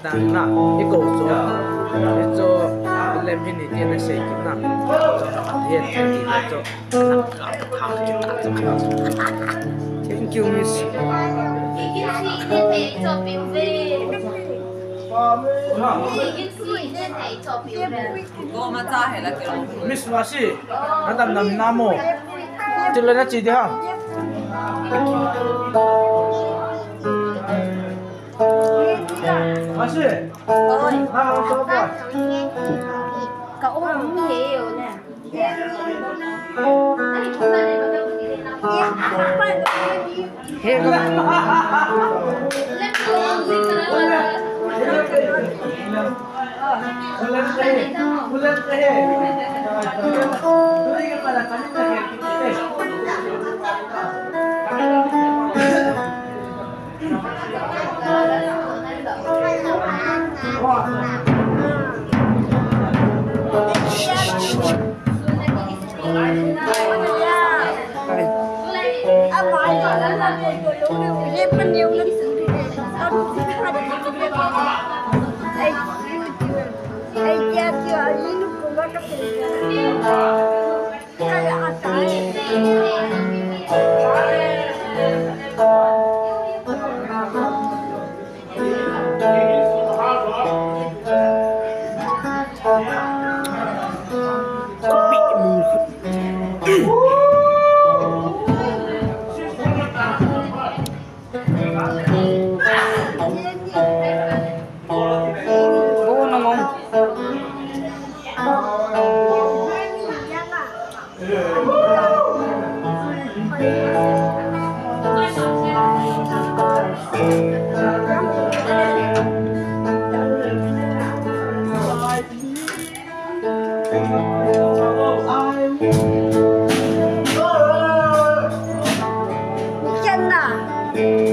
蛋那一狗做，一做连平里店的水晶那，也天地来做，他们就打做。Thank you, Miss. Miss masih, nanti namin namo. Tuloy na chidi ha. Masih. Ôi, Nào cho bà. cậu không hiểu nè. Hey, Chân à?